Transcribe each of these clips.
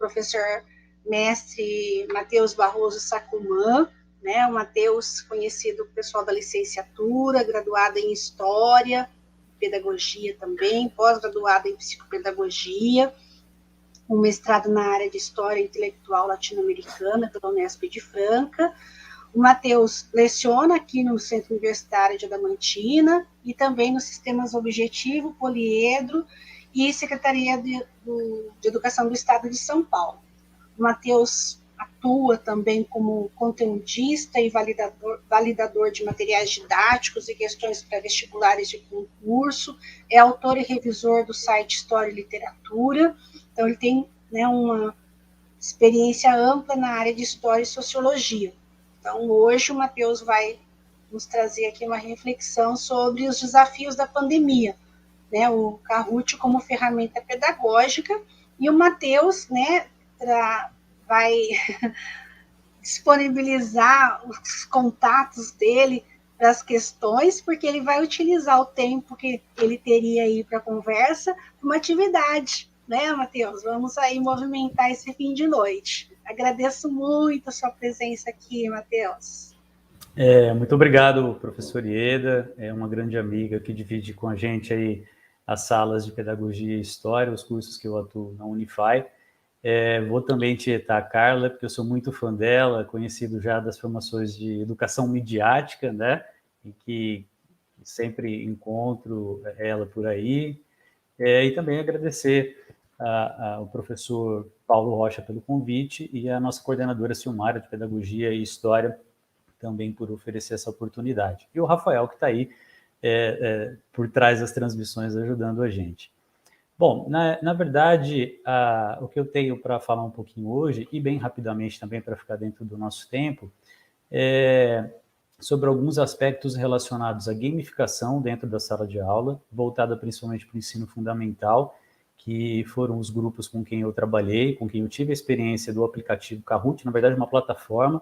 professor mestre Matheus Barroso Sacumã, né? O Matheus, conhecido pessoal da licenciatura, graduado em História, Pedagogia também, pós-graduado em Psicopedagogia, um mestrado na área de História Intelectual Latino-Americana pela Unesp de Franca. O Matheus leciona aqui no Centro Universitário de Adamantina e também nos sistemas Objetivo, Poliedro e Secretaria de Educação do Estado de São Paulo. O Matheus atua também como conteudista e validador de materiais didáticos e questões pré-vestibulares de concurso, é autor e revisor do site História e Literatura, então ele tem, né, uma experiência ampla na área de História e Sociologia. Então, hoje o Matheus vai nos trazer aqui uma reflexão sobre os desafios da pandemia, né, o Kahoot como ferramenta pedagógica, e o Matheus, né, vai disponibilizar os contatos dele para as questões, porque ele vai utilizar o tempo que ele teria aí para a conversa para uma atividade, né, Matheus? Vamos aí movimentar esse fim de noite. Agradeço muito a sua presença aqui, Matheus. Muito obrigado, professor Ieda, é uma grande amiga que divide com a gente aí as salas de Pedagogia e História, os cursos que eu atuo na Unify. Vou também tietar a Carla, porque eu sou muito fã dela, conhecido já das formações de educação midiática, né, e que sempre encontro ela por aí. E também agradecer ao professor Paulo Rocha pelo convite e a nossa coordenadora Silmara de Pedagogia e História também por oferecer essa oportunidade. E o Rafael, que está aí por trás das transmissões ajudando a gente. Bom, na verdade, o que eu tenho para falar um pouquinho hoje, e bem rapidamente também para ficar dentro do nosso tempo, é sobre alguns aspectos relacionados à gamificação dentro da sala de aula, voltada principalmente para o ensino fundamental, que foram os grupos com quem eu trabalhei, com quem eu tive a experiência do aplicativo Kahoot, na verdade uma plataforma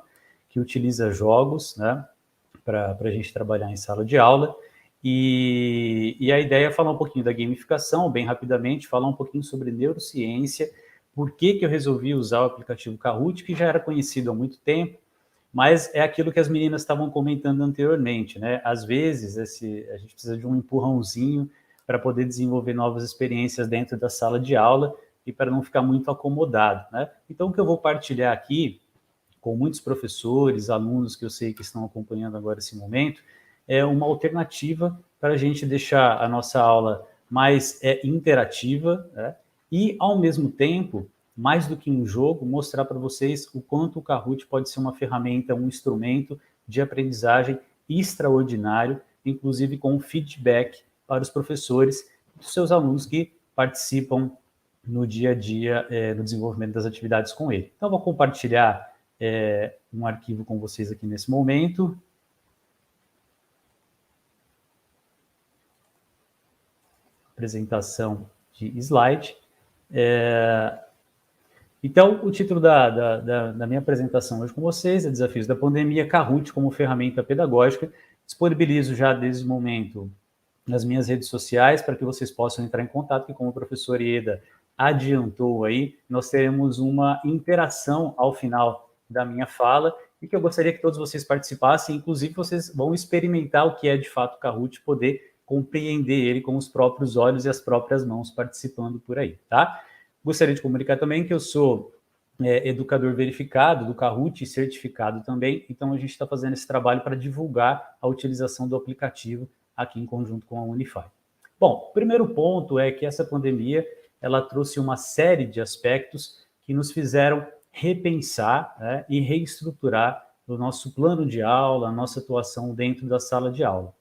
que utiliza jogos, né, para a gente trabalhar em sala de aula. E a ideia é falar um pouquinho da gamificação, bem rapidamente, falar um pouquinho sobre neurociência, por que eu resolvi usar o aplicativo Kahoot, que já era conhecido há muito tempo, mas é aquilo que as meninas estavam comentando anteriormente, né? Às vezes, a gente precisa de um empurrãozinho para poder desenvolver novas experiências dentro da sala de aula e para não ficar muito acomodado, né? Então, o que eu vou partilhar aqui com muitos professores, alunos que eu sei que estão acompanhando agora esse momento, é uma alternativa para a gente deixar a nossa aula mais interativa, né? E, ao mesmo tempo, mais do que um jogo, mostrar para vocês o quanto o Kahoot pode ser uma ferramenta, um instrumento de aprendizagem extraordinário, inclusive com feedback para os professores e os seus alunos que participam no dia a dia no desenvolvimento das atividades com ele. Então, vou compartilhar um arquivo com vocês aqui nesse momento. Apresentação de slide. Então, o título da minha apresentação hoje com vocês é Desafios da Pandemia, Kahoot como ferramenta pedagógica. Disponibilizo já desde o momento nas minhas redes sociais para que vocês possam entrar em contato, que como o professor Ieda adiantou aí, nós teremos uma interação ao final da minha fala e que eu gostaria que todos vocês participassem, inclusive vocês vão experimentar o que é de fato o Kahoot, poder compreender ele com os próprios olhos e as próprias mãos participando por aí, tá? Gostaria de comunicar também que eu sou educador verificado do Kahoot e certificado também, então a gente está fazendo esse trabalho para divulgar a utilização do aplicativo aqui em conjunto com a Unify. Bom, o primeiro ponto é que essa pandemia ela trouxe uma série de aspectos que nos fizeram repensar, né, e reestruturar o nosso plano de aula, a nossa atuação dentro da sala de aula.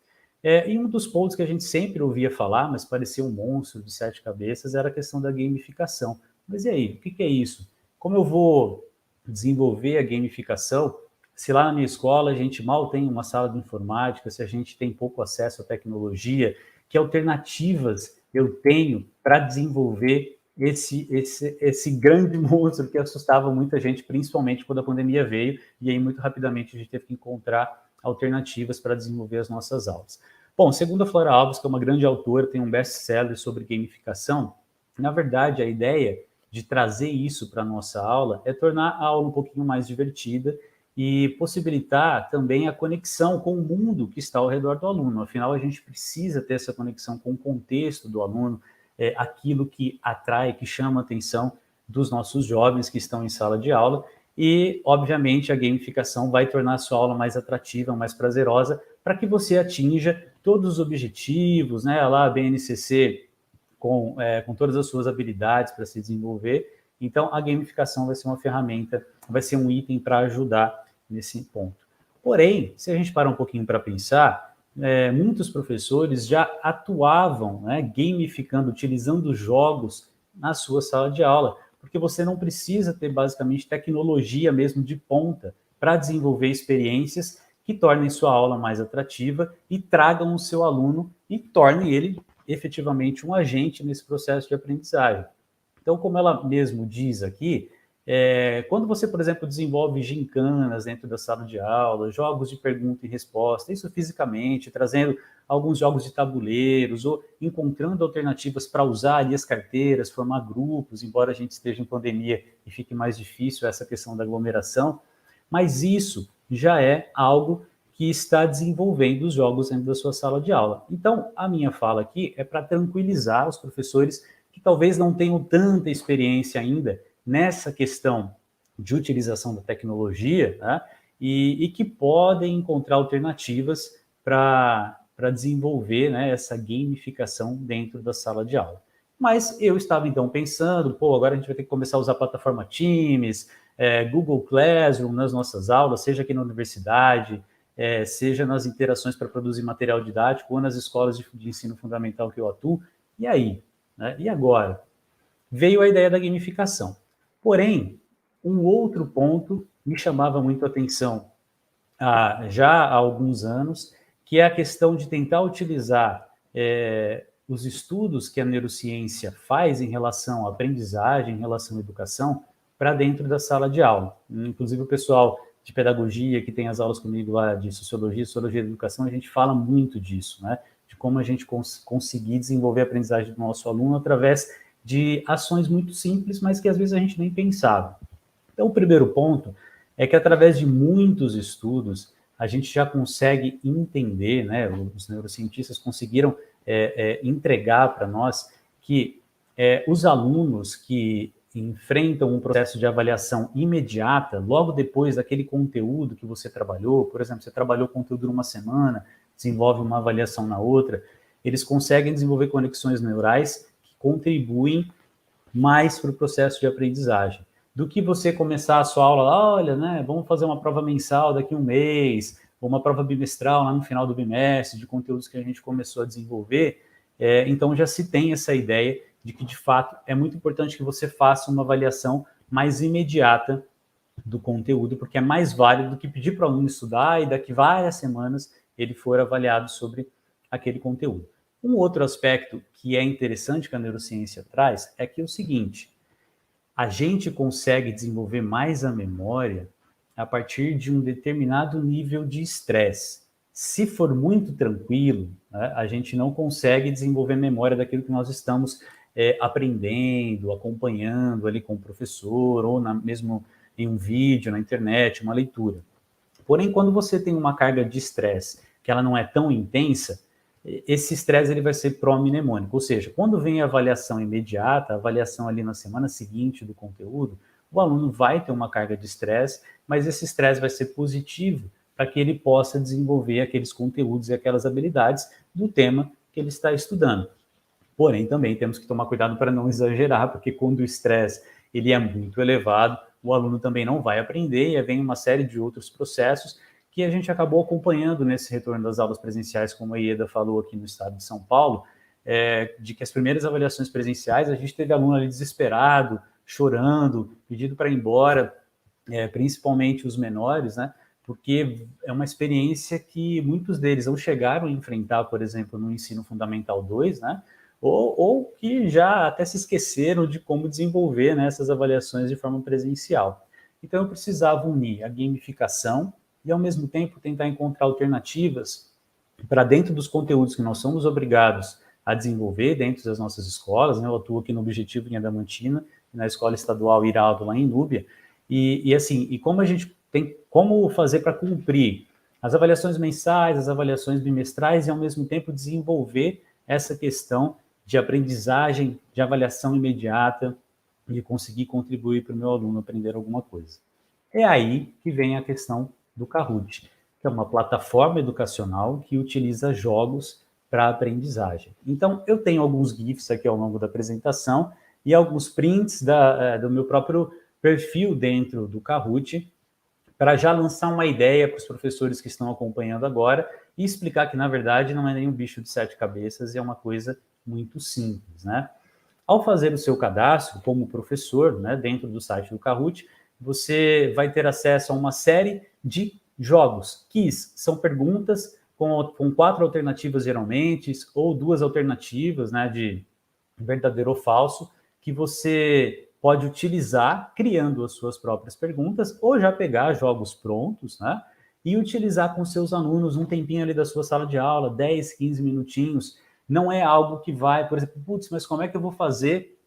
E um dos pontos que a gente sempre ouvia falar, mas parecia um monstro de 7 cabeças, era a questão da gamificação. Mas e aí, o que é isso? Como eu vou desenvolver a gamificação se lá na minha escola a gente mal tem uma sala de informática, se a gente tem pouco acesso à tecnologia, que alternativas eu tenho para desenvolver esse grande monstro que assustava muita gente, principalmente quando a pandemia veio, e aí muito rapidamente a gente teve que encontrar alternativas para desenvolver as nossas aulas. Bom, segundo a Flora Alves, que é uma grande autora, tem um best-seller sobre gamificação, na verdade a ideia de trazer isso para a nossa aula é tornar a aula um pouquinho mais divertida e possibilitar também a conexão com o mundo que está ao redor do aluno. Afinal, a gente precisa ter essa conexão com o contexto do aluno, aquilo que atrai, que chama a atenção dos nossos jovens que estão em sala de aula. E, obviamente, a gamificação vai tornar a sua aula mais atrativa, mais prazerosa, para que você atinja todos os objetivos, né? Lá a BNCC com todas as suas habilidades para se desenvolver. Então, a gamificação vai ser uma ferramenta, vai ser um item para ajudar nesse ponto. Porém, se a gente parar um pouquinho para pensar, muitos professores já atuavam, né, gamificando, utilizando jogos na sua sala de aula, porque você não precisa ter basicamente tecnologia mesmo de ponta para desenvolver experiências que tornem sua aula mais atrativa e tragam o seu aluno e tornem ele efetivamente um agente nesse processo de aprendizagem. Então, como ela mesmo diz aqui, quando você, por exemplo, desenvolve gincanas dentro da sala de aula, jogos de pergunta e resposta, isso fisicamente, trazendo alguns jogos de tabuleiros, ou encontrando alternativas para usar ali as carteiras, formar grupos, embora a gente esteja em pandemia e fique mais difícil essa questão da aglomeração, mas isso já é algo que está desenvolvendo os jogos dentro da sua sala de aula. Então, a minha fala aqui é para tranquilizar os professores que talvez não tenham tanta experiência ainda nessa questão de utilização da tecnologia, né? e que podem encontrar alternativas para desenvolver, né, essa gamificação dentro da sala de aula. Mas eu estava então pensando, agora a gente vai ter que começar a usar a plataforma Teams, Google Classroom nas nossas aulas, seja aqui na universidade, seja nas interações para produzir material didático ou nas escolas de ensino fundamental que eu atuo. E aí? Né? E agora? Veio a ideia da gamificação. Porém, um outro ponto me chamava muito a atenção já há alguns anos, que é a questão de tentar utilizar os estudos que a neurociência faz em relação à aprendizagem, em relação à educação, para dentro da sala de aula. Inclusive, o pessoal de pedagogia, que tem as aulas comigo lá de sociologia da educação, a gente fala muito disso, né? De como a gente conseguir desenvolver a aprendizagem do nosso aluno através de ações muito simples, mas que às vezes a gente nem pensava. Então, o primeiro ponto é que através de muitos estudos, a gente já consegue entender, né, os neurocientistas conseguiram entregar para nós que os alunos que enfrentam um processo de avaliação imediata, logo depois daquele conteúdo que você trabalhou, por exemplo, você trabalhou conteúdo numa semana, desenvolve uma avaliação na outra, eles conseguem desenvolver conexões neurais que contribuem mais para o processo de aprendizagem. Do que você começar a sua aula, olha, né, vamos fazer uma prova mensal daqui a um mês, ou uma prova bimestral lá no final do bimestre, de conteúdos que a gente começou a desenvolver, então já se tem essa ideia de que, de fato, é muito importante que você faça uma avaliação mais imediata do conteúdo, porque é mais válido do que pedir para o aluno estudar e daqui várias semanas ele for avaliado sobre aquele conteúdo. Um outro aspecto que é interessante que a neurociência traz é que é o seguinte: a gente consegue desenvolver mais a memória a partir de um determinado nível de estresse. Se for muito tranquilo, né, a gente não consegue desenvolver memória daquilo que nós estamos aprendendo, acompanhando ali com o professor, ou mesmo em um vídeo, na internet, uma leitura. Porém, quando você tem uma carga de estresse que ela não é tão intensa, esse estresse ele vai ser pró-mnemônico, ou seja, quando vem a avaliação imediata, a avaliação ali na semana seguinte do conteúdo, o aluno vai ter uma carga de estresse, mas esse estresse vai ser positivo para que ele possa desenvolver aqueles conteúdos e aquelas habilidades do tema que ele está estudando. Porém, também temos que tomar cuidado para não exagerar, porque quando o estresse ele é muito elevado, o aluno também não vai aprender, e aí vem uma série de outros processos que a gente acabou acompanhando nesse retorno das aulas presenciais, como a Ieda falou aqui no estado de São Paulo, de que as primeiras avaliações presenciais, a gente teve aluno ali desesperado, chorando, pedindo para ir embora, principalmente os menores, né? Porque é uma experiência que muitos deles ou chegaram a enfrentar, por exemplo, no ensino fundamental 2, né? Ou que já até se esqueceram de como desenvolver, né, essas avaliações de forma presencial. Então, eu precisava unir a gamificação e, ao mesmo tempo, tentar encontrar alternativas para dentro dos conteúdos que nós somos obrigados a desenvolver dentro das nossas escolas, né? Eu atuo aqui no Objetivo em Adamantina, na Escola Estadual Iraldo, lá em Núbia, e como a gente tem como fazer para cumprir as avaliações mensais, as avaliações bimestrais e, ao mesmo tempo, desenvolver essa questão de aprendizagem, de avaliação imediata, e conseguir contribuir para o meu aluno aprender alguma coisa. É aí que vem a questão do Kahoot, que é uma plataforma educacional que utiliza jogos para aprendizagem. Então, eu tenho alguns GIFs aqui ao longo da apresentação e alguns prints do meu próprio perfil dentro do Kahoot, para já lançar uma ideia para os professores que estão acompanhando agora e explicar que, na verdade, não é nenhum bicho de 7 cabeças e é uma coisa muito simples, né? Ao fazer o seu cadastro como professor, né, dentro do site do Kahoot, você vai ter acesso a uma série de jogos. Quiz são perguntas com 4 alternativas geralmente, ou 2 alternativas, né, de verdadeiro ou falso, que você pode utilizar criando as suas próprias perguntas, ou já pegar jogos prontos, né, e utilizar com seus alunos um tempinho ali da sua sala de aula, 10, 15 minutinhos. Não é algo que vai, por exemplo, putz, mas como é que eu vou fazer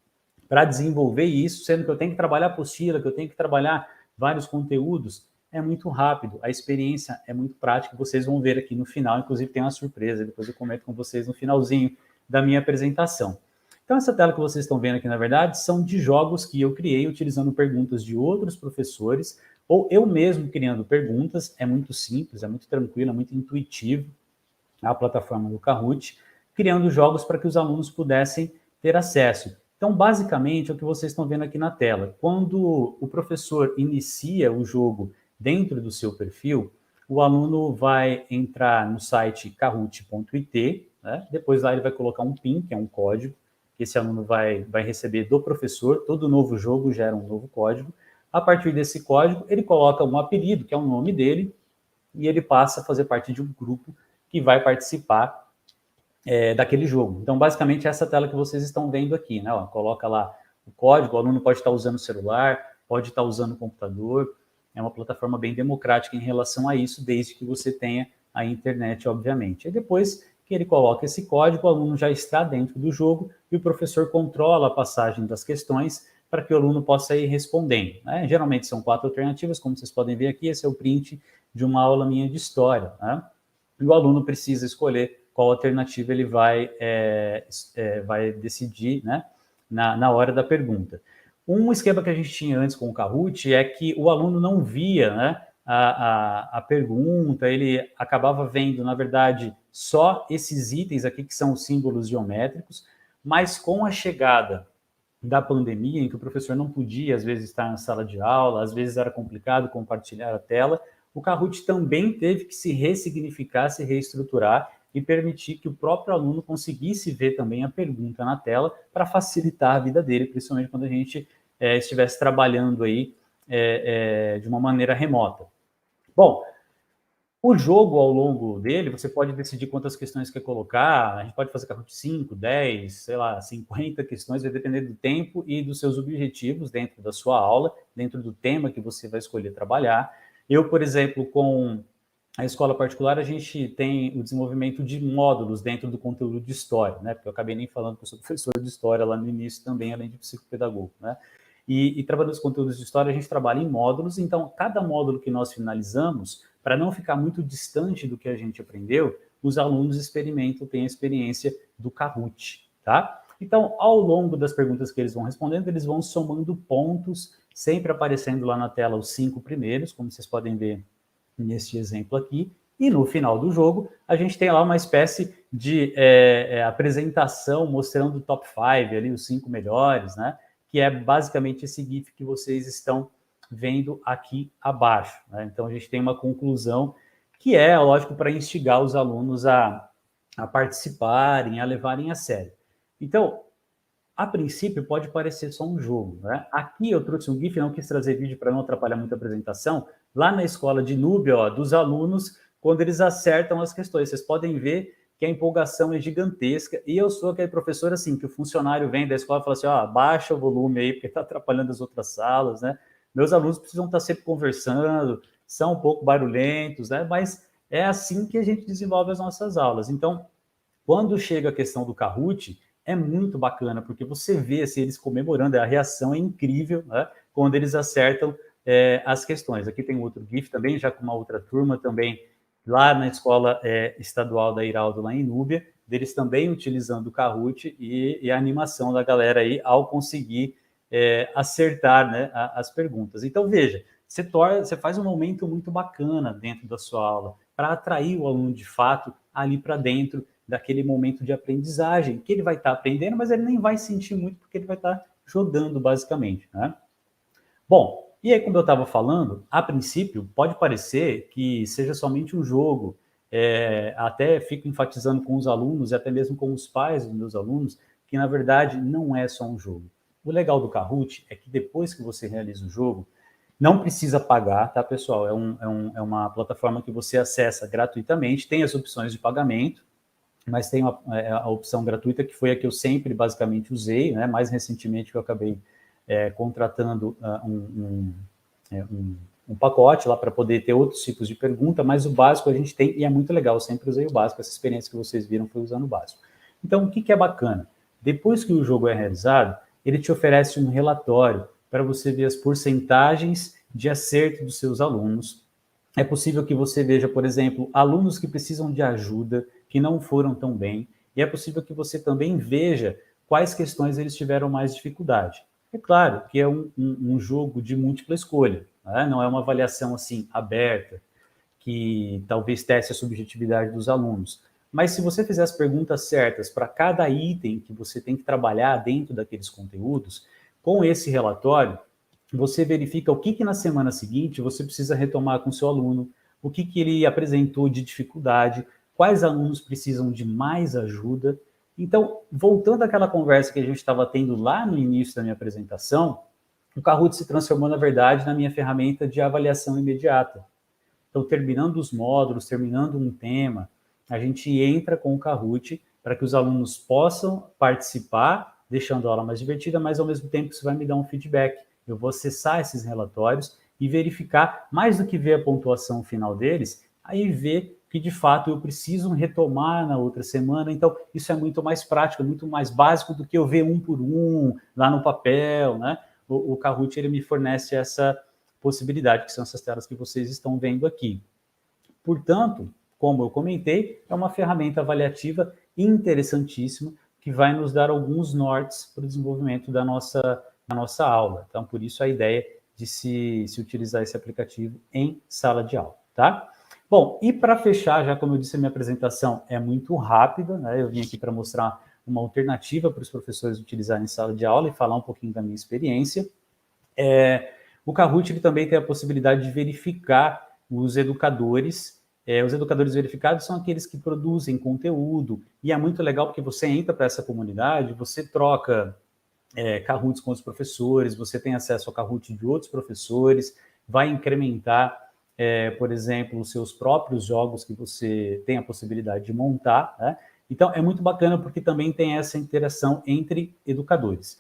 para desenvolver isso, sendo que eu tenho que trabalhar apostila, que eu tenho que trabalhar vários conteúdos? É muito rápido, a experiência é muito prática, vocês vão ver aqui no final, inclusive tem uma surpresa, depois eu comento com vocês no finalzinho da minha apresentação. Então, essa tela que vocês estão vendo aqui, na verdade, são de jogos que eu criei utilizando perguntas de outros professores, ou eu mesmo criando perguntas. É muito simples, é muito tranquilo, é muito intuitivo a plataforma do Kahoot, criando jogos para que os alunos pudessem ter acesso. Então, basicamente, é o que vocês estão vendo aqui na tela. Quando o professor inicia o jogo dentro do seu perfil, o aluno vai entrar no site kahoot.it, né? Depois lá ele vai colocar um PIN, que é um código, que esse aluno vai receber do professor. Todo novo jogo gera um novo código. A partir desse código, ele coloca um apelido, que é o nome dele, e ele passa a fazer parte de um grupo que vai participar daquele jogo. Então, basicamente, essa tela que vocês estão vendo aqui, né? Ó, coloca lá o código, o aluno pode estar usando o celular, pode estar usando o computador. É uma plataforma bem democrática em relação a isso, desde que você tenha a internet, obviamente. E depois que ele coloca esse código, o aluno já está dentro do jogo e o professor controla a passagem das questões para que o aluno possa ir respondendo, né? Geralmente são 4 alternativas, como vocês podem ver aqui. Esse é o print de uma aula minha de história, né? E o aluno precisa escolher qual alternativa ele vai decidir, né, na hora da pergunta. Um esquema que a gente tinha antes com o Kahoot é que o aluno não via, né, a pergunta, ele acabava vendo, na verdade, só esses itens aqui que são os símbolos geométricos, mas com a chegada da pandemia, em que o professor não podia, às vezes, estar na sala de aula, às vezes era complicado compartilhar a tela, o Kahoot também teve que se ressignificar, se reestruturar e permitir que o próprio aluno conseguisse ver também a pergunta na tela para facilitar a vida dele, principalmente quando a gente estivesse trabalhando aí de uma maneira remota. Bom, o jogo, ao longo dele, você pode decidir quantas questões quer colocar. A gente pode fazer Kahoot 5, 10, sei lá, 50 questões, vai depender do tempo e dos seus objetivos dentro da sua aula, dentro do tema que você vai escolher trabalhar. Eu, por exemplo, com a escola particular, a gente tem o desenvolvimento de módulos dentro do conteúdo de história, né? Porque eu acabei nem falando que eu sou professor de história lá no início também, além de psicopedagogo, né? E trabalhando os conteúdos de história, a gente trabalha em módulos. Então, cada módulo que nós finalizamos, para não ficar muito distante do que a gente aprendeu, os alunos experimentam, têm a experiência do Kahoot, tá? Então, ao longo das perguntas que eles vão respondendo, eles vão somando pontos, sempre aparecendo lá na tela os 5 primeiros, como vocês podem ver neste exemplo aqui. E no final do jogo, a gente tem lá uma espécie de apresentação mostrando o top 5, ali, os 5 melhores, né? Que é basicamente esse GIF que vocês estão vendo aqui abaixo, né? Então, a gente tem uma conclusão que é, lógico, para instigar os alunos a participarem, a levarem a sério. Então, a princípio, pode parecer só um jogo, né? Aqui eu trouxe um GIF, não quis trazer vídeo para não atrapalhar muito a apresentação, lá na escola de Núbia, ó, dos alunos, quando eles acertam as questões. Vocês podem ver que a empolgação é gigantesca, e eu sou aquele professor, assim, que o funcionário vem da escola e fala assim, ó, baixa o volume aí, porque está atrapalhando as outras salas, né? Meus alunos precisam estar sempre conversando, são um pouco barulhentos, né? Mas é assim que a gente desenvolve as nossas aulas. Então, quando chega a questão do Kahoot, é muito bacana, porque você vê assim, eles comemorando, a reação é incrível, né, quando eles acertam as questões. Aqui tem outro GIF também, já com uma outra turma também, lá na escola estadual da Iraldo, lá em Núbia, deles também utilizando o Kahoot e a animação da galera aí ao conseguir acertar, né, as perguntas. Então, veja, você faz um momento muito bacana dentro da sua aula para atrair o aluno de fato ali para dentro daquele momento de aprendizagem, que ele vai estar aprendendo, mas ele nem vai sentir muito porque ele vai estar jogando basicamente, né? Bom, e aí como eu estava falando, a princípio pode parecer que seja somente um jogo, até fico enfatizando com os alunos e até mesmo com os pais dos meus alunos, que na verdade não é só um jogo. O legal do Kahoot é que depois que você realiza o jogo, não precisa pagar, tá, pessoal? É uma plataforma que você acessa gratuitamente, tem as opções de pagamento, mas tem a opção gratuita, que foi a que eu sempre basicamente usei, né? Mais recentemente que eu acabei contratando um pacote lá para poder ter outros tipos de pergunta, mas o básico a gente tem, e é muito legal, eu sempre usei o básico, essa experiência que vocês viram foi usando o básico. Então, o que é bacana? Depois que o jogo é realizado, ele te oferece um relatório para você ver as porcentagens de acerto dos seus alunos. É possível que você veja, por exemplo, alunos que precisam de ajuda, que não foram tão bem, e é possível que você também veja quais questões eles tiveram mais dificuldade. É claro que é um jogo de múltipla escolha, né? Não é uma avaliação assim aberta, que talvez teste a subjetividade dos alunos. Mas se você fizer as perguntas certas para cada item que você tem que trabalhar dentro daqueles conteúdos, com esse relatório, você verifica o que na semana seguinte você precisa retomar com o seu aluno, o que ele apresentou de dificuldade, quais alunos precisam de mais ajuda. Então, voltando àquela conversa que a gente estava tendo lá no início da minha apresentação, o Kahoot se transformou, na verdade, na minha ferramenta de avaliação imediata. Então, terminando os módulos, terminando um tema, a gente entra com o Kahoot para que os alunos possam participar, deixando a aula mais divertida, mas ao mesmo tempo isso vai me dar um feedback. Eu vou acessar esses relatórios e verificar, mais do que ver a pontuação final deles, aí ver que de fato eu preciso retomar na outra semana. Então, isso é muito mais prático, muito mais básico do que eu ver um por um lá no papel, né? O Kahoot, ele me fornece essa possibilidade, que são essas telas que vocês estão vendo aqui. Portanto, como eu comentei, é uma ferramenta avaliativa interessantíssima que vai nos dar alguns nortes para o desenvolvimento da nossa aula. Então, por isso a ideia de se utilizar esse aplicativo em sala de aula, tá? Bom, e para fechar, já como eu disse, a minha apresentação é muito rápida, né? Eu vim aqui para mostrar uma alternativa para os professores utilizarem em sala de aula e falar um pouquinho da minha experiência. O Kahoot ele também tem a possibilidade de verificar os educadores. Os educadores verificados são aqueles que produzem conteúdo, e é muito legal porque você entra para essa comunidade, você troca Kahoots com os professores, você tem acesso ao Kahoot de outros professores, vai incrementar, por exemplo, os seus próprios jogos que você tem a possibilidade de montar, né? Então, é muito bacana porque também tem essa interação entre educadores.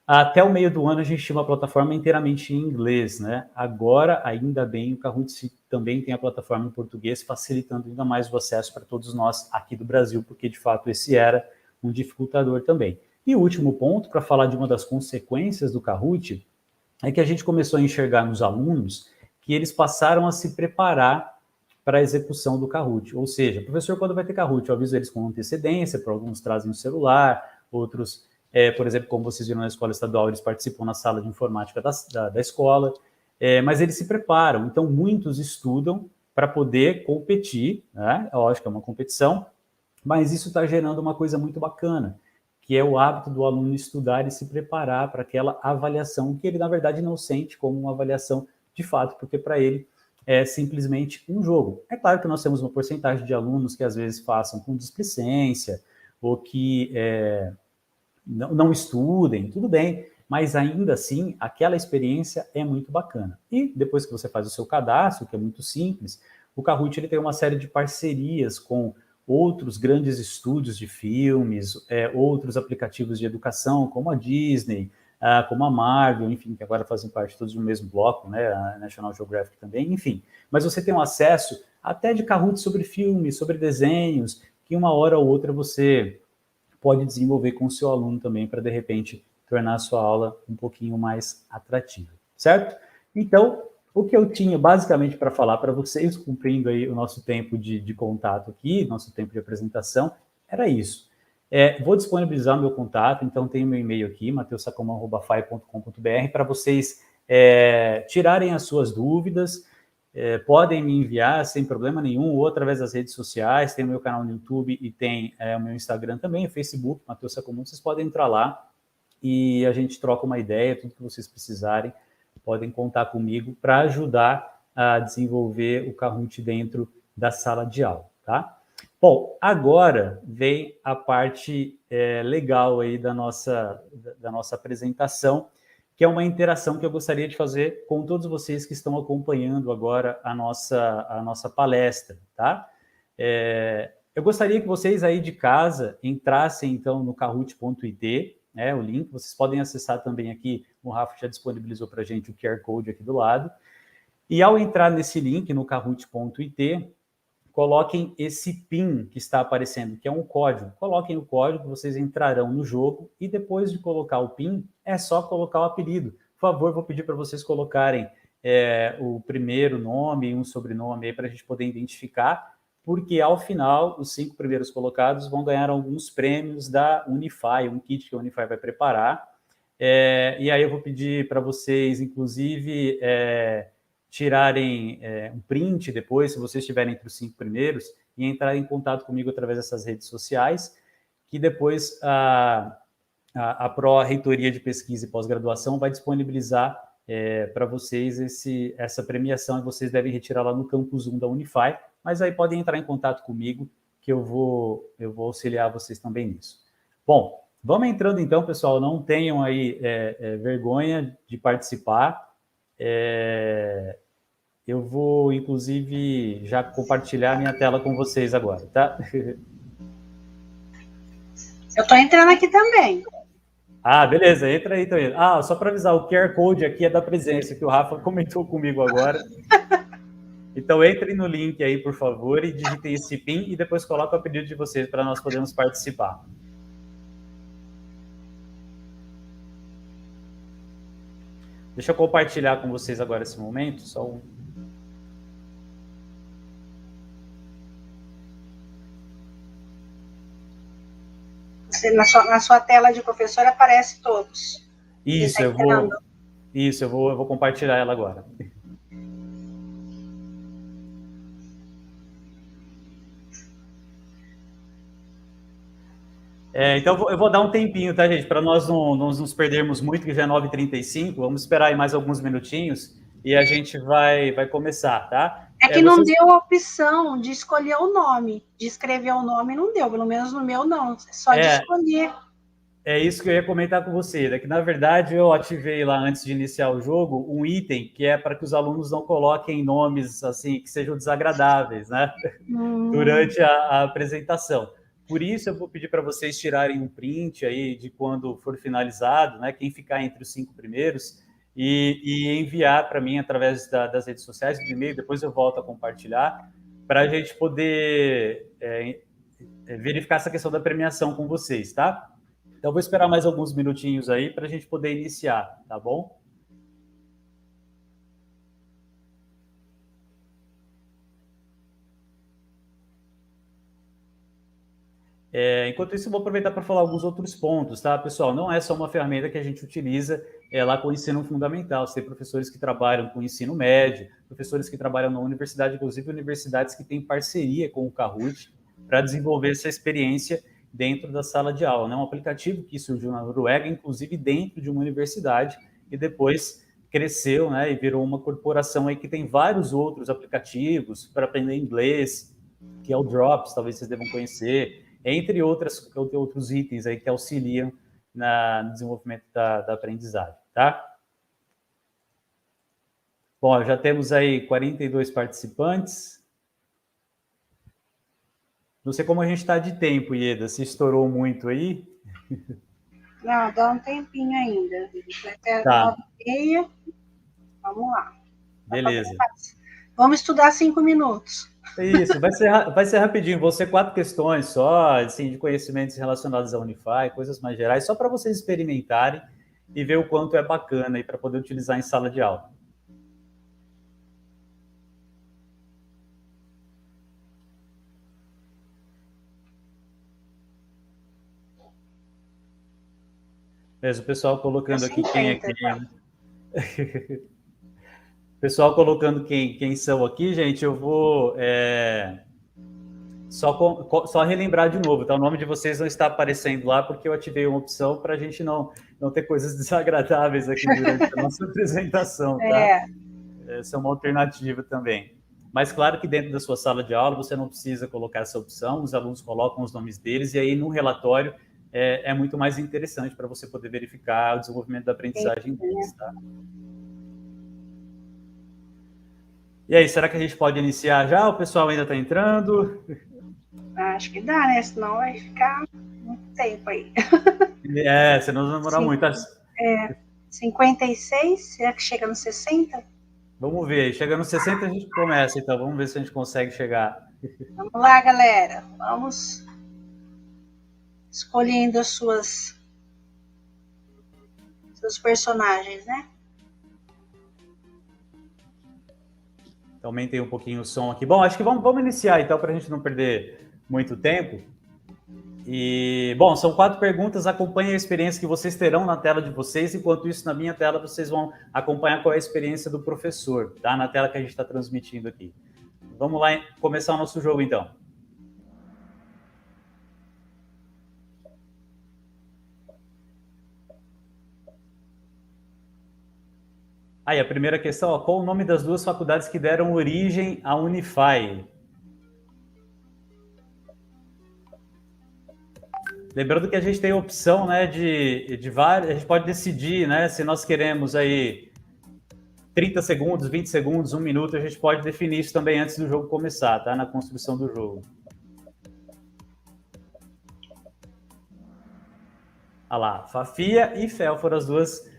Até o meio do ano a gente tinha uma plataforma inteiramente em inglês, né? Agora, ainda bem, o Kahoot também tem a plataforma em português, facilitando ainda mais o acesso para todos nós aqui do Brasil, porque de fato esse era um dificultador também. E o último ponto, para falar de uma das consequências do Kahoot, é que a gente começou a enxergar nos alunos que eles passaram a se preparar para a execução do Kahoot. Ou seja, professor, quando vai ter Kahoot, eu aviso eles com antecedência, para alguns trazem o celular, outros, por exemplo, como vocês viram na escola estadual, eles participam na sala de informática da escola, mas eles se preparam. Então, muitos estudam para poder competir, né? É lógico que é uma competição, mas isso está gerando uma coisa muito bacana, que é o hábito do aluno estudar e se preparar para aquela avaliação que ele, na verdade, não sente como uma avaliação de fato, porque para ele é simplesmente um jogo. É claro que nós temos uma porcentagem de alunos que às vezes façam com displicência ou que não estudem, tudo bem, mas ainda assim, aquela experiência é muito bacana. E depois que você faz o seu cadastro, que é muito simples, o Kahoot ele tem uma série de parcerias com outros grandes estúdios de filmes, outros aplicativos de educação, como a Disney, como a Marvel, enfim, que agora fazem parte todos do mesmo bloco, né, a National Geographic também, enfim. Mas você tem um acesso até de Kahoot sobre filmes, sobre desenhos, que uma hora ou outra você pode desenvolver com o seu aluno também para, de repente, tornar a sua aula um pouquinho mais atrativa, certo? Então, o que eu tinha basicamente para falar para vocês, cumprindo aí o nosso tempo de contato aqui, nosso tempo de apresentação, era isso. Vou disponibilizar o meu contato, então tem o meu e-mail aqui, mateusacomão@fai.com.br, para vocês tirarem as suas dúvidas, podem me enviar sem problema nenhum, ou através das redes sociais, tem o meu canal no YouTube e tem o meu Instagram também, o Facebook, Mateus Sacomão, vocês podem entrar lá e a gente troca uma ideia, tudo que vocês precisarem, podem contar comigo para ajudar a desenvolver o Kahoot dentro da sala de aula, tá? Bom, agora vem a parte legal aí da nossa apresentação, que é uma interação que eu gostaria de fazer com todos vocês que estão acompanhando agora a nossa palestra, tá? Eu gostaria que vocês aí de casa entrassem, então, no kahoot.it, o link, vocês podem acessar também aqui, o Rafa já disponibilizou para a gente o QR Code aqui do lado, e ao entrar nesse link, no kahoot.it, coloquem esse PIN que está aparecendo, que é um código. Coloquem o código, vocês entrarão no jogo e depois de colocar o PIN, é só colocar o apelido. Por favor, vou pedir para vocês colocarem o primeiro nome e um sobrenome aí para a gente poder identificar, porque ao final, os 5 primeiros colocados vão ganhar alguns prêmios da Unify, um kit que a Unify vai preparar. E aí eu vou pedir para vocês, inclusive, tirarem um print depois, se vocês estiverem entre os 5 primeiros, e entrar em contato comigo através dessas redes sociais, que depois a Pró-Reitoria de Pesquisa e Pós-Graduação vai disponibilizar para vocês essa premiação, e vocês devem retirar lá no Campus 1 da Unify, mas aí podem entrar em contato comigo, que eu vou auxiliar vocês também nisso. Bom, vamos entrando então, pessoal, não tenham aí vergonha de participar. Eu vou, inclusive, já compartilhar minha tela com vocês agora, tá? Eu estou entrando aqui também. Beleza, entra aí também. Só para avisar, o QR Code aqui é da presença, que o Rafa comentou comigo agora. Então, entrem no link aí, por favor, e digitem esse PIN e depois coloquem o pedido de vocês para nós podermos participar. Deixa eu compartilhar com vocês agora esse momento, só um... Na sua tela de professor aparece todos. Isso, eu vou compartilhar ela agora. Então, eu vou dar um tempinho, tá, gente? Para nós não nos perdermos muito, que já é 9h35. Vamos esperar aí mais alguns minutinhos e a gente vai começar, tá? É que não deu a opção de escolher o nome, de escrever o nome, não deu. Pelo menos no meu, não. Só de escolher. É isso que eu ia comentar com você, né? Que, na verdade, eu ativei lá, antes de iniciar o jogo, um item que é para que os alunos não coloquem nomes, assim, que sejam desagradáveis, né? Durante a apresentação. Por isso, eu vou pedir para vocês tirarem um print aí de quando for finalizado, né? Quem ficar entre os 5 primeiros, e enviar para mim através das redes sociais, do e-mail, depois eu volto a compartilhar, para a gente poder verificar essa questão da premiação com vocês, tá? Então, vou esperar mais alguns minutinhos aí para a gente poder iniciar, tá bom? Enquanto isso, eu vou aproveitar para falar alguns outros pontos, tá, pessoal? Não é só uma ferramenta que a gente utiliza lá com o ensino fundamental. Você tem professores que trabalham com o ensino médio, professores que trabalham na universidade, inclusive universidades que têm parceria com o Kahoot para desenvolver essa experiência dentro da sala de aula, né? Um aplicativo que surgiu na Noruega, inclusive dentro de uma universidade, e depois cresceu, né, e virou uma corporação aí que tem vários outros aplicativos para aprender inglês, que é o Drops, talvez vocês devam conhecer, entre outros itens aí que auxiliam no desenvolvimento da aprendizagem, tá? Bom, já temos aí 42 participantes. Não sei como a gente está de tempo, Ieda, se estourou muito aí. Não, dá um tempinho ainda. Vai até 9h30. Vamos lá. Beleza. Vamos estudar 5 minutos. Isso, vai ser rapidinho, vão ser 4 questões só, assim, de conhecimentos relacionados à Unify, coisas mais gerais, só para vocês experimentarem e ver o quanto é bacana aí para poder utilizar em sala de aula. Mesmo o pessoal colocando aqui quem é quem. Né? Pessoal colocando quem são aqui, gente, eu vou só relembrar de novo, tá? O nome de vocês não está aparecendo lá porque eu ativei uma opção para a gente não ter coisas desagradáveis aqui durante a nossa apresentação, tá? Essa é uma alternativa também. Mas claro que dentro da sua sala de aula você não precisa colocar essa opção, os alunos colocam os nomes deles e aí no relatório é muito mais interessante para você poder verificar o desenvolvimento da aprendizagem deles, tá? E aí, será que a gente pode iniciar já? O pessoal ainda está entrando? Acho que dá, né? Senão vai ficar muito tempo aí. Senão vai demorar muito. 56, será que chega no 60? Vamos ver, chega no 60 a gente começa, então vamos ver se a gente consegue chegar. Vamos lá, galera. Vamos escolhendo as seus personagens, né? Então, aumentei um pouquinho o som aqui. Bom, acho que vamos iniciar, então, para a gente não perder muito tempo. E, bom, são 4 perguntas. Acompanhem a experiência que vocês terão na tela de vocês. Enquanto isso, na minha tela, vocês vão acompanhar qual é a experiência do professor, tá? Na tela que a gente está transmitindo aqui. Vamos lá começar o nosso jogo, então. Aí, a primeira questão, ó, qual o nome das 2 faculdades que deram origem à Unify? Lembrando que a gente tem a opção, né, de várias, a gente pode decidir, né, se nós queremos aí 30 segundos, 20 segundos, 1 minuto, a gente pode definir isso também antes do jogo começar, tá? Na construção do jogo. Olha lá, Fafia e FEL foram as 2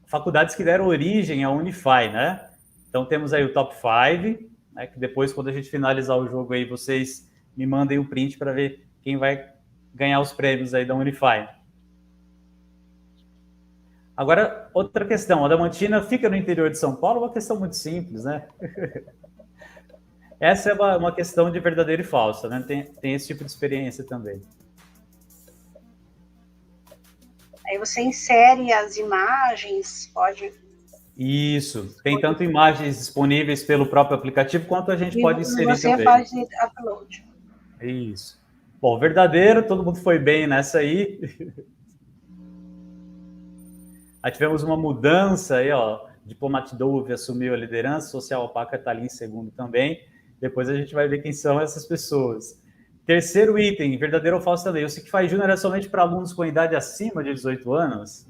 faculdades que deram origem à Unify, né? Então temos aí o top 5, né, que depois, quando a gente finalizar o jogo aí, vocês me mandem o print para ver quem vai ganhar os prêmios aí da Unify. Agora, outra questão, a Adamantina fica no interior de São Paulo, uma questão muito simples, né? Essa é uma questão de verdadeiro e falsa, né? Tem esse tipo de experiência também. Aí você insere as imagens, pode... Isso, tem tanto imagens disponíveis pelo próprio aplicativo, quanto a gente pode inserir você também. Você faz upload. Isso. Bom, verdadeiro, todo mundo foi bem nessa aí. Aí tivemos uma mudança aí, ó. Diplomat Dove assumiu a liderança, Social Opaca está ali em segundo também. Depois a gente vai ver quem são essas pessoas. Terceiro item, verdadeiro ou falso também. O Siquify Júnior é somente para alunos com idade acima de 18 anos?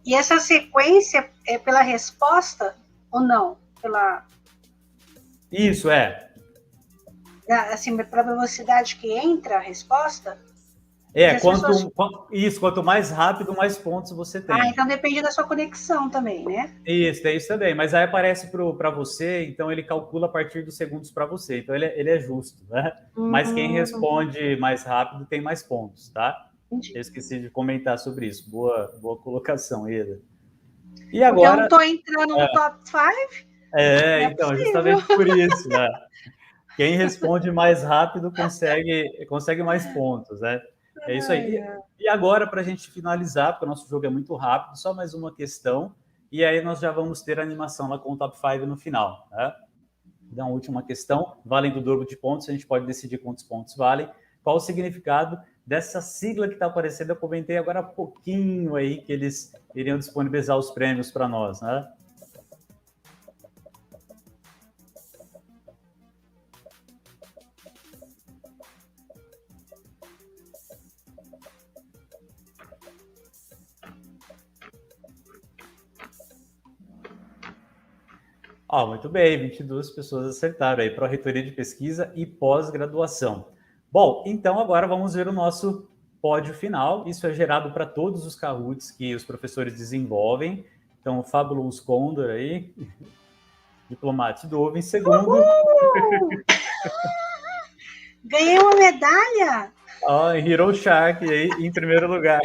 E essa sequência é pela resposta ou não? Isso, assim, pela velocidade que entra a resposta? Quanto mais rápido, mais pontos você tem. Então depende da sua conexão também, né? Isso, tem isso também. Mas aí aparece para você, então ele calcula a partir dos segundos para você. Então ele é justo, né? Mas quem responde mais rápido tem mais pontos, tá? Eu esqueci de comentar sobre isso. Boa colocação, Eda. E agora... Porque eu não estou entrando no top 5. Então, justamente por isso, né? Quem responde mais rápido consegue mais pontos, né? É isso aí. E agora, para a gente finalizar, porque o nosso jogo é muito rápido, só mais uma questão, e aí nós já vamos ter a animação lá com o top 5 no final, né? Então, a última questão, valem do dobro de pontos, a gente pode decidir quantos pontos valem. Qual o significado dessa sigla que está aparecendo? Eu comentei agora há pouquinho aí que eles iriam disponibilizar os prêmios para nós, né? Muito bem, 22 pessoas acertaram aí, Pró-Reitoria de Pesquisa e Pós-Graduação. Bom, então agora vamos ver o nosso pódio final. Isso é gerado para todos os Kahoots que os professores desenvolvem. Então, o Fabulous Condor aí, Diplomate Dove em segundo. Ganhei uma medalha? Hero Shark aí em primeiro lugar.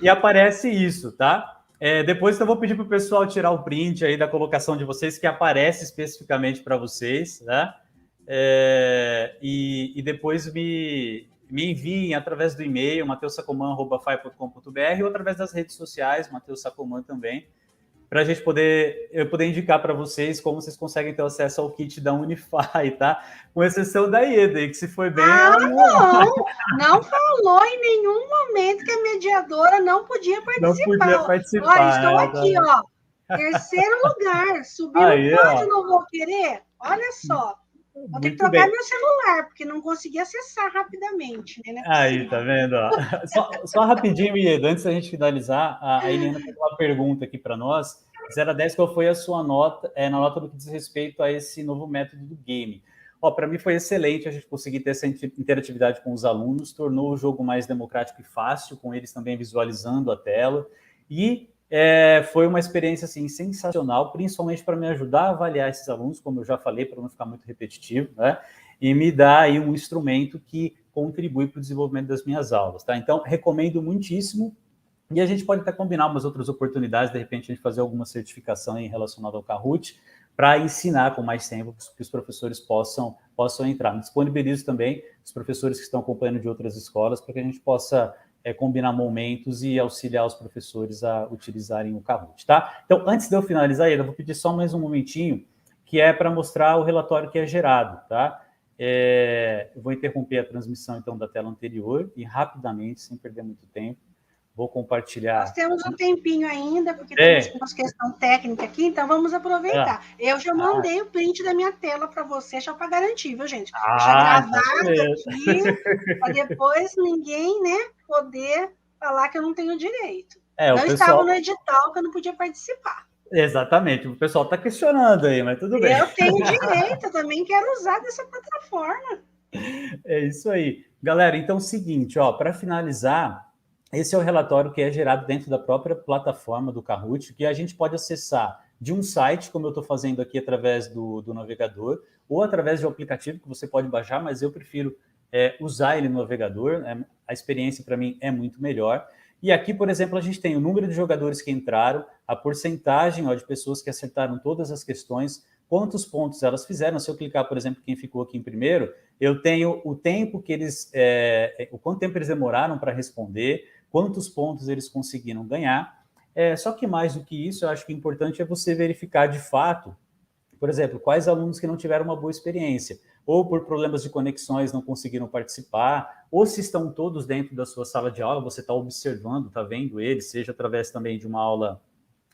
E aparece isso, tá? Depois eu vou pedir para o pessoal tirar o print aí da colocação de vocês, que aparece especificamente para vocês, né? E depois me enviem através do e-mail, mateussacoman@fai.com.br, ou através das redes sociais, Mateus Sacoman também, para a gente poder indicar para vocês como vocês conseguem ter acesso ao kit da Unify, tá? Com exceção da Ieda, que se foi bem... Não falou em nenhum momento que a mediadora não podia participar. Não podia participar. Olha, estou aqui, ó. Terceiro lugar. Subir no pódio, não vou querer? Olha só. Vou ter que trocar meu celular, porque não consegui acessar rapidamente. Né? Aí, tá vendo? Só rapidinho, Ieda, antes da gente finalizar, a Eliana fez uma pergunta aqui para nós. 0 a 10, qual foi a sua nota, na nota do que diz respeito a esse novo método do game? Para mim foi excelente a gente conseguir ter essa interatividade com os alunos, tornou o jogo mais democrático e fácil, com eles também visualizando a tela, e foi uma experiência assim, sensacional, principalmente para me ajudar a avaliar esses alunos, como eu já falei, para não ficar muito repetitivo, né? E me dar aí um instrumento que contribui para o desenvolvimento das minhas aulas, tá? Então, recomendo muitíssimo, e a gente pode até combinar umas outras oportunidades, de repente a gente fazer alguma certificação em relacionada ao Kahoot, para ensinar com mais tempo, que os professores possam entrar. Disponibilizo também os professores que estão acompanhando de outras escolas, para que a gente possa combinar momentos e auxiliar os professores a utilizarem o Kahoot, tá? Então, antes de eu finalizar, eu vou pedir só mais um momentinho, que é para mostrar o relatório que é gerado, tá? Eu vou interromper a transmissão, então, da tela anterior e rapidamente, sem perder muito tempo, vou compartilhar. Nós temos um tempinho ainda, porque temos uma questão técnica aqui, então vamos aproveitar. Eu já mandei o print da minha tela para você, já para garantir, viu, gente? Deixa gravado aqui, para depois ninguém, né, poder falar que eu não tenho direito. Não estava no edital, que eu não podia participar. Exatamente, o pessoal está questionando aí, mas tudo bem. Eu tenho direito, também quero usar dessa plataforma. É isso aí. Galera, então é o seguinte, para finalizar, esse é o relatório que é gerado dentro da própria plataforma do Kahoot, que a gente pode acessar de um site, como eu estou fazendo aqui através do navegador, ou através de um aplicativo que você pode baixar, mas eu prefiro usar ele no navegador, a experiência para mim é muito melhor. E aqui, por exemplo, a gente tem o número de jogadores que entraram, a porcentagem de pessoas que acertaram todas as questões, quantos pontos elas fizeram. Se eu clicar, por exemplo, quem ficou aqui em primeiro, eu tenho o tempo que eles... o quanto tempo eles demoraram para responder, quantos pontos eles conseguiram ganhar. Só que mais do que isso, eu acho que o importante é você verificar de fato, por exemplo, quais alunos que não tiveram uma boa experiência, ou por problemas de conexões não conseguiram participar, ou se estão todos dentro da sua sala de aula, você está observando, está vendo eles, seja através também de uma aula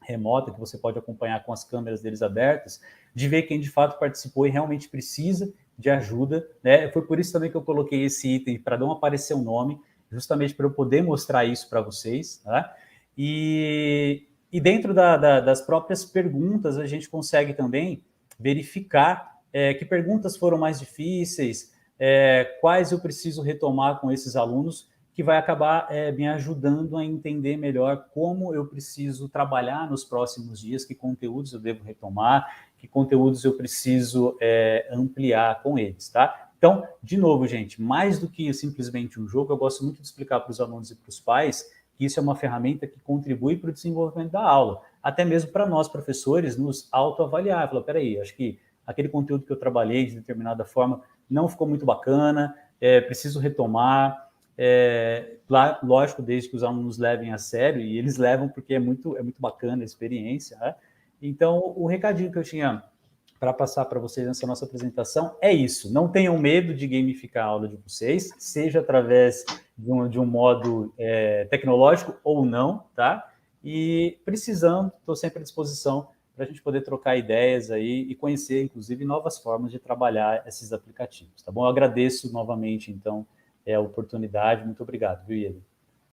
remota, que você pode acompanhar com as câmeras deles abertas, de ver quem de fato participou e realmente precisa de ajuda, né? Foi por isso também que eu coloquei esse item, para não aparecer o nome, justamente para eu poder mostrar isso para vocês, tá? E dentro das próprias perguntas, a gente consegue também verificar que perguntas foram mais difíceis, quais eu preciso retomar com esses alunos, que vai acabar me ajudando a entender melhor como eu preciso trabalhar nos próximos dias, que conteúdos eu devo retomar, que conteúdos eu preciso ampliar com eles, tá? Então, de novo, gente, mais do que simplesmente um jogo, eu gosto muito de explicar para os alunos e para os pais que isso é uma ferramenta que contribui para o desenvolvimento da aula, até mesmo para nós, professores, nos autoavaliar. Falar, peraí, acho que aquele conteúdo que eu trabalhei de determinada forma não ficou muito bacana, preciso retomar. Lógico, desde que os alunos levem a sério, e eles levam porque é muito bacana a experiência, né? Então, o recadinho que eu tinha para passar para vocês nessa nossa apresentação é isso. Não tenham medo de gamificar a aula de vocês, seja através de um modo tecnológico ou não, tá? E precisando, estou sempre à disposição para a gente poder trocar ideias aí e conhecer, inclusive, novas formas de trabalhar esses aplicativos, tá bom? Eu agradeço novamente, então, a oportunidade. Muito obrigado, viu, Ieda?